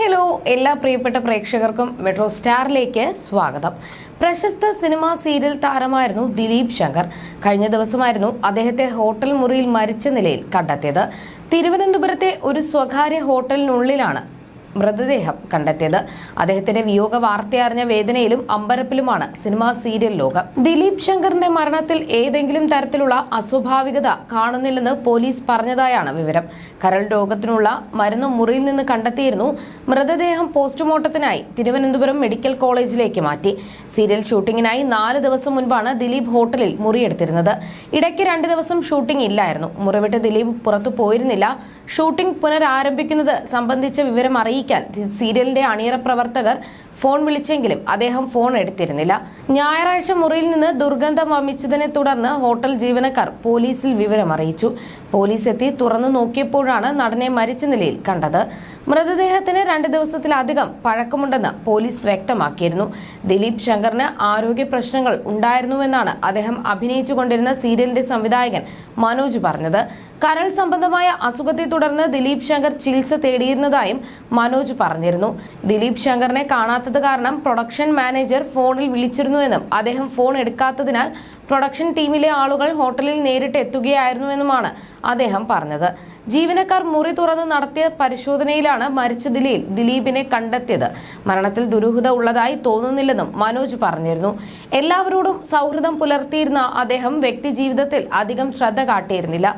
Hello എല്ലാ പ്രിയപ്പെട്ട പ്രേക്ഷകർക്കും മെട്രോ സ്റ്റാറിലേക്ക് സ്വാഗതം. പ്രശസ്ത സിനിമാ സീരിയൽ താരമായിരുന്നു ദിലീപ് ശങ്കർ. കഴിഞ്ഞ ദിവസമായിരുന്നു അദ്ദേഹത്തെ ഹോട്ടൽ മുറിയിൽ മരിച്ച നിലയിൽ കണ്ടെത്തിയത്. തിരുവനന്തപുരത്തെ ഒരു സ്വകാര്യ ഹോട്ടലിനുള്ളിലാണ് മൃതദേഹം കണ്ടെത്തിയത്. അദ്ദേഹത്തിന്റെ വിയോഗ വാർത്തയറിഞ്ഞ വേദനയിലും അമ്പരപ്പിലുമാണ് സിനിമാ സീരിയൽ ലോകം. ദിലീപ് ശങ്കറിന്റെ മരണത്തിൽ ഏതെങ്കിലും തരത്തിലുള്ള അസ്വാഭാവികത കാണുന്നില്ലെന്ന് പോലീസ് പറഞ്ഞതായാണ് വിവരം. കരൾ രോഗത്തിനുള്ള മരുന്ന് മുറിയിൽ നിന്ന് കണ്ടെത്തിയിരുന്നു. മൃതദേഹം പോസ്റ്റ്മോർട്ടത്തിനായി തിരുവനന്തപുരം മെഡിക്കൽ കോളേജിലേക്ക് മാറ്റി. സീരിയൽ ഷൂട്ടിങ്ങിനായി 4 ദിവസം മുൻപാണ് ദിലീപ് ഹോട്ടലിൽ മുറിയെടുത്തിരുന്നത്. ഇടയ്ക്ക് 2 ദിവസം ഷൂട്ടിംഗ് ഇല്ലായിരുന്നു. മുറിവിട്ട് ദിലീപ് പുറത്തു പോയിരുന്നില്ല. ഷൂട്ടിംഗ് പുനരാരംഭിക്കുന്നത് സംബന്ധിച്ച വിവരം അറിയിക്കാൻ സീരിയലിന്റെ അണിയറ പ്രവർത്തകർ ഫോൺ വിളിച്ചെങ്കിലും അദ്ദേഹം ഫോൺ എടുത്തിരുന്നില്ല. ഞായറാഴ്ച മുറിയിൽ നിന്ന് ദുർഗന്ധം വമിച്ചതിനെ തുടർന്ന് ഹോട്ടൽ ജീവനക്കാർ പോലീസിൽ വിവരം അറിയിച്ചു. പോലീസ് എത്തി തുറന്നു നോക്കിയപ്പോഴാണ് നടനെ മരിച്ച നിലയിൽ കണ്ടത്. മൃതദേഹത്തിന് 2 ദിവസത്തിലധികം പഴക്കമുണ്ടെന്ന് പോലീസ് വ്യക്തമാക്കിയിരുന്നു. ദിലീപ് ശങ്കറിന് ആരോഗ്യ പ്രശ്നങ്ങൾ ഉണ്ടായിരുന്നുവെന്നാണ് അദ്ദേഹം അഭിനയിച്ചുകൊണ്ടിരുന്ന സീരിയലിന്റെ സംവിധായകൻ മനോജ് പറഞ്ഞത്. കരൾ സംബന്ധമായ അസുഖത്തെ തുടർന്ന് ദിലീപ് ശങ്കർ ചികിത്സ തേടിയിരുന്നതായും മനോജ് പറഞ്ഞിരുന്നു. ദിലീപ് ശങ്കറിനെ കാണാത്തത് കാരണം പ്രൊഡക്ഷൻ മാനേജർ ഫോണിൽ വിളിച്ചിരുന്നുവെന്നും അദ്ദേഹം ഫോൺ എടുക്കാത്തതിനാൽ പ്രൊഡക്ഷൻ ടീമിലെ ആളുകൾ ഹോട്ടലിൽ നേരിട്ട് എത്തുകയായിരുന്നുവെന്നുമാണ് അദ്ദേഹം പറഞ്ഞത്. ജീവനക്കാർ മുറി തുറന്ന് നടത്തിയ പരിശോധനയിലാണ് മരിച്ച നിലയിൽ ദിലീപിനെ കണ്ടെത്തിയത്. മരണത്തിൽ ദുരൂഹത ഉള്ളതായി തോന്നുന്നില്ലെന്നും മനോജ് പറഞ്ഞിരുന്നു. എല്ലാവരോടും സൗഹൃദം പുലർത്തിയിരുന്ന അദ്ദേഹം വ്യക്തി ജീവിതത്തിൽ അധികം ശ്രദ്ധ കാട്ടിയിരുന്നില്ല.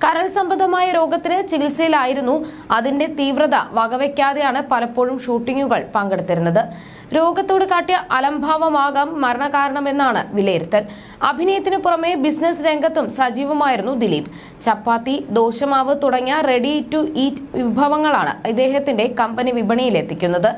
കരൾ സംബന്ധമായ രോഗത്തിന് ചികിത്സയിലായിരുന്നു. അതിന്റെ തീവ്രത വകവയ്ക്കാതെയാണ് പലപ്പോഴും ഷൂട്ടിങ്ങുകൾ പങ്കെടുത്തിരുന്നത്. രോഗത്തോട് കാട്ടിയ അലംഭാവമാകാം മരണകാരണമെന്നാണ് വിലയിരുത്തൽ. അഭിനയത്തിന് പുറമെ ബിസിനസ് രംഗത്തും സജീവമായിരുന്നു ദിലീപ്. ചപ്പാത്തി, ദോശമാവ് തുടങ്ങിയ റെഡി ടു ഈറ്റ് വിഭവങ്ങളാണ് ഇദ്ദേഹത്തിന്റെ കമ്പനി വിപണിയിലെത്തിക്കുന്നത്.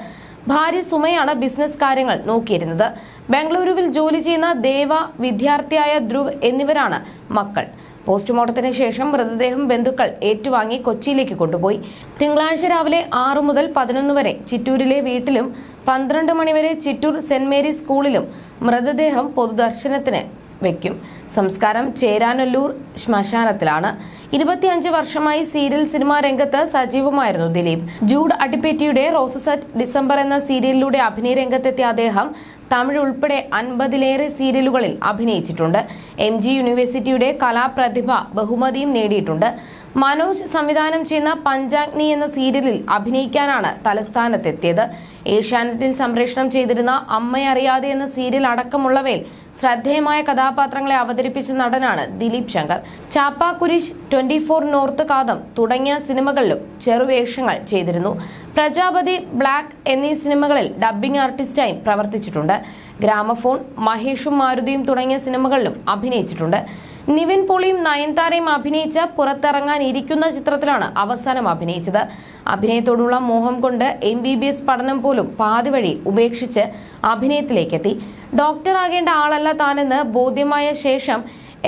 ഭാര്യ സുമയാണ് ബിസിനസ് കാര്യങ്ങൾ നോക്കിയിരുന്നത്. ബംഗളൂരുവിൽ ജോലി ചെയ്യുന്ന ദേവ, വിദ്യാർത്ഥിയായ ധ്രുവ് എന്നിവരാണ് മക്കൾ. പോസ്റ്റ്മോർട്ടത്തിന് ശേഷം മൃതദേഹം ബന്ധുക്കൾ ഏറ്റുവാങ്ങി കൊച്ചിയിലേക്ക് കൊണ്ടുപോയി. തിങ്കളാഴ്ച രാവിലെ 6 മുതൽ 11 വരെ ചിറ്റൂരിലെ വീട്ടിലും 12 മണിവരെ ചിറ്റൂർ സെന്റ് മേരീസ് സ്കൂളിലും മൃതദേഹം പൊതുദർശനത്തിന് വയ്ക്കും. സംസ്കാരം ചേരാനല്ലൂർ ശ്മശാനത്തിലാണ്. 25 വർഷമായി സീരിയൽ സിനിമാ രംഗത്ത് സജീവമായിരുന്നു ദിലീപ്. ജൂഡ് അടിപ്പേറ്റിയുടെ റോസസ് അറ്റ് ഡിസംബർ എന്ന സീരിയലിലൂടെ അഭിനയ രംഗത്തെത്തിയ അദ്ദേഹം തമിഴ് ഉൾപ്പെടെ 50ലേറെ സീരിയലുകളിൽ അഭിനയിച്ചിട്ടുണ്ട്. MG യൂണിവേഴ്സിറ്റിയുടെ കലാപ്രതിഭ ബഹുമതിയും നേടിയിട്ടുണ്ട്. മനോജ് സംവിധാനം ചെയ്യുന്ന പഞ്ചാഗ്നി എന്ന സീരിയലിൽ അഭിനയിക്കാനാണ് തലസ്ഥാനത്തെത്തിയത്. ഏഷ്യാനെറ്റിൽ സംപ്രേഷണം ചെയ്തിരുന്ന അമ്മയറിയാതെ എന്ന സീരിയൽ അടക്കമുള്ളവയിൽ ശ്രദ്ധേയമായ കഥാപാത്രങ്ങളെ അവതരിപ്പിച്ച നടനാണ് ദിലീപ് ശങ്കർ. ചാപ്പാക്കുരിശ്, 24 നോർത്ത് കാതം തുടങ്ങിയ സിനിമകളിലും ചെറുവേഷങ്ങൾ ചെയ്തിരുന്നു. പ്രജാപതി, ബ്ലാക്ക് എന്നീ സിനിമകളിൽ ഡബ്ബിംഗ് ആർട്ടിസ്റ്റായും പ്രവർത്തിച്ചിട്ടുണ്ട്. ഗ്രാമഫോൺ, മഹേഷും മാരുതിയും തുടങ്ങിയ സിനിമകളിലും അഭിനയിച്ചിട്ടുണ്ട്. നിവിൻ പോളിയും നയൻതാരയും അഭിനയിച്ച പുറത്തിറങ്ങാൻ ഇരിക്കുന്ന ചിത്രത്തിലാണ് അവസാനം അഭിനയിച്ചത്. അഭിനയത്തോടുള്ള മോഹം കൊണ്ട് MBBS പഠനം പോലും പാതി വഴി ഉപേക്ഷിച്ച് അഭിനയത്തിലേക്കെത്തി. ഡോക്ടർ ആകേണ്ട ആളല്ല താനെന്ന് ബോധ്യമായ ശേഷം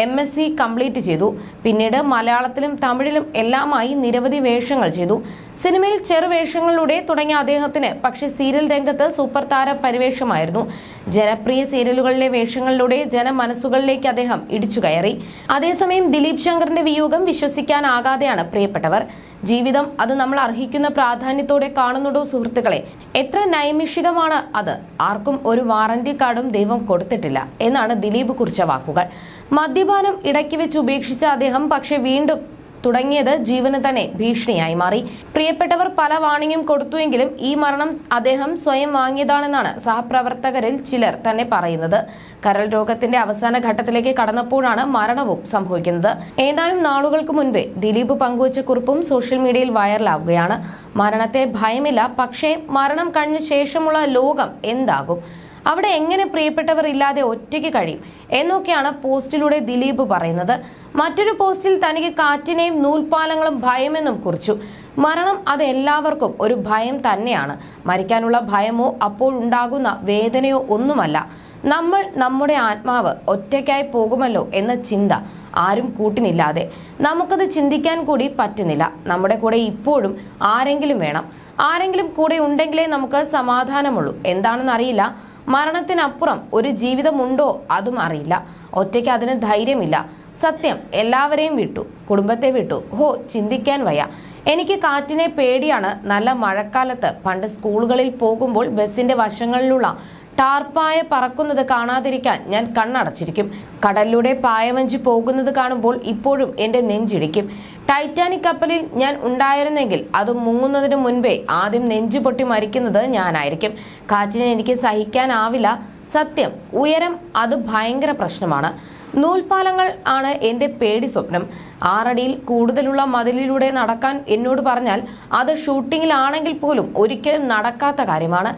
MSc കംപ്ലീറ്റ് ചെയ്തു. പിന്നീട് മലയാളത്തിലും തമിഴിലും എല്ലാമായി നിരവധി വേഷങ്ങൾ ചെയ്തു. സിനിമയിൽ ചെറുവേഷങ്ങളിലൂടെ തുടങ്ങിയ അദ്ദേഹത്തിന് പക്ഷേ സീരിയൽ രംഗത്ത് സൂപ്പർ താര പരിവേഷമായിരുന്നു. ജനപ്രിയ സീരിയലുകളിലെ വേഷങ്ങളിലൂടെ ജനമനസ്സുകളിലേക്ക് അദ്ദേഹം ഇടിച്ചു കയറി. അതേസമയം ദിലീപ് ശങ്കറിന്റെ വിയോഗം വിശ്വസിക്കാനാകാതെയാണ് പ്രിയപ്പെട്ടവർ. ജീവിതം അത് നമ്മൾ അർഹിക്കുന്ന പ്രാധാന്യത്തോടെ കാണുന്നുണ്ടോ സുഹൃത്തുക്കളെ? എത്ര നൈമിഷികമാണ് അത്. ആർക്കും ഒരു വാറന്റി കാർഡും ദൈവം കൊടുത്തിട്ടില്ല എന്നാണ് ദിലീപ് കുറിച്ച വാക്കുകൾ. മദ്യപാനം ഇടയ്ക്ക് വെച്ച് ഉപേക്ഷിച്ച അദ്ദേഹം പക്ഷെ വീണ്ടും തുടങ്ങിയത് ജീവന് തന്നെ ഭീഷണിയായി മാറി. പ്രിയപ്പെട്ടവർ പല വാണിംഗും കൊടുത്തുവെങ്കിലും ഈ മരണം അദ്ദേഹം സ്വയം വാങ്ങിയതാണെന്നാണ് സഹപ്രവർത്തകരിൽ ചിലർ തന്നെ പറയുന്നത്. കരൾ രോഗത്തിന്റെ അവസാന ഘട്ടത്തിലേക്ക് കടന്നപ്പോഴാണ് മരണവും സംഭവിക്കുന്നത്. ഏതാനും നാളുകൾക്ക് മുൻപേ ദിലീപ് പങ്കുവച്ച കുറിപ്പും സോഷ്യൽ മീഡിയയിൽ വൈറലാവുകയാണ്. മരണത്തെ ഭയമില്ല, പക്ഷേ മരണം കഴിഞ്ഞ ശേഷമുള്ള ലോകം എന്താകും, അവിടെ എങ്ങനെ പ്രിയപ്പെട്ടവർ ഇല്ലാതെ ഒറ്റയ്ക്ക് കഴിയും എന്നൊക്കെയാണ് പോസ്റ്റിലൂടെ ദിലീപ് പറയുന്നത്. മറ്റൊരു പോസ്റ്റിൽ തനിക്ക് കാറ്റിനെയും നൂൽപാലങ്ങളും ഭയമെന്നും കുറിച്ചു. മരണം അത് എല്ലാവർക്കും ഒരു ഭയം തന്നെയാണ്. മരിക്കാനുള്ള ഭയമോ അപ്പോഴുണ്ടാകുന്ന വേദനയോ ഒന്നുമല്ല. നമ്മൾ നമ്മുടെ ആത്മാവ് ഒറ്റയ്ക്കായി പോകുമല്ലോ എന്ന ചിന്ത ആരും കൂട്ടിനില്ലാതെ. നമുക്കത് ചിന്തിക്കാൻ കൂടി പറ്റുന്നില്ല. നമ്മുടെ കൂടെ ഇപ്പോഴും ആരെങ്കിലും വേണം. ആരെങ്കിലും കൂടെ ഉണ്ടെങ്കിലേ നമുക്ക് സമാധാനമുള്ളൂ. എന്താണെന്നറിയില്ല. മരണത്തിനപ്പുറം ഒരു ജീവിതമുണ്ടോ അതും അറിയില്ല. ഒറ്റയ്ക്ക് അതിന് ധൈര്യമില്ല. സത്യം, എല്ലാവരെയും വിട്ടു, കുടുംബത്തെ വിട്ടു. ചിന്തിക്കാൻ വയ്യ. എനിക്ക് കാറ്റിനെ പേടിയാണ്. നല്ല മഴക്കാലത്ത് പണ്ട് സ്കൂളുകളിൽ പോകുമ്പോൾ ബസിന്റെ വശങ്ങളിലുള്ള ടാർപ്പായ പറക്കുന്നത് കാണാതിരിക്കാൻ ഞാൻ കണ്ണടച്ചിരിക്കും. കടലിലൂടെ പായമഞ്ചി പോകുന്നത് കാണുമ്പോൾ ഇപ്പോഴും എന്റെ നെഞ്ചിടിക്കും. ടൈറ്റാനിക് കപ്പലിൽ ഞാൻ ഉണ്ടായിരുന്നെങ്കിൽ അത് മുങ്ങുന്നതിന് മുൻപേ ആദ്യം നെഞ്ചു പൊട്ടി മരിക്കുന്നത് ഞാനായിരിക്കും. കാറ്റിനെ എനിക്ക് സഹിക്കാനാവില്ല. സത്യം, ഉയരം അത് ഭയങ്കര പ്രശ്നമാണ്. നൂൽപാലങ്ങൾ ആണ് എന്റെ പേടി സ്വപ്നം. 6 അടിയിൽ കൂടുതലുള്ള മതിലിലൂടെ നടക്കാൻ എന്നോട് പറഞ്ഞാൽ അത് ഷൂട്ടിങ്ങിലാണെങ്കിൽ പോലും ഒരിക്കലും നടക്കാത്ത കാര്യമാണ്.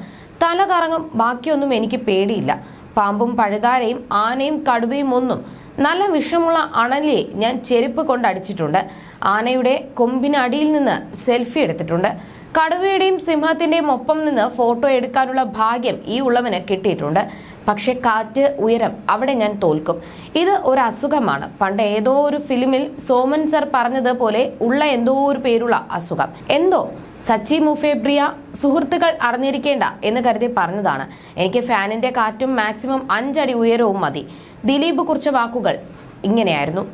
തല കറങ്ങും. ബാക്കിയൊന്നും എനിക്ക് പേടിയില്ല. പാമ്പും പഴുതാരയും ആനയും കടുവയും ഒന്നും. നല്ല വിഷമുള്ള അണലിയെ ഞാൻ ചെരുപ്പ് കൊണ്ടടിച്ചിട്ടുണ്ട്. ആനയുടെ കൊമ്പിനടിയിൽ നിന്ന് സെൽഫി എടുത്തിട്ടുണ്ട്. കടുവയുടെയും സിംഹത്തിന്റെയും ഒപ്പം നിന്ന് ഫോട്ടോ എടുക്കാനുള്ള ഭാഗ്യം ഈ ഉള്ളവന് കിട്ടിയിട്ടുണ്ട്. പക്ഷെ കാറ്റ്, ഉയരം, അവിടെ ഞാൻ തോൽക്കും. ഇത് ഒരു അസുഖമാണ്. പണ്ട് ഏതോ ഒരു ഫിലിമിൽ സോമൻ സർ പറഞ്ഞതുപോലെ ഉള്ള എന്തോ ഒരു പേരുള്ള അസുഖം. എന്തോ സച്ചി മുഫേബ്രിയ സുഹൃത്തുക്കൾ അറിഞ്ഞിരിക്കേണ്ട എന്ന് കരുതി പറഞ്ഞതാണ്. എനിക്ക് ഫാനിന്റെ കാറ്റും മാക്സിമം 5 അടി ഉയരവും മതി. ദിലീപ് കുറിച്ച വാക്കുകൾ ഇങ്ങനെയായിരുന്നു.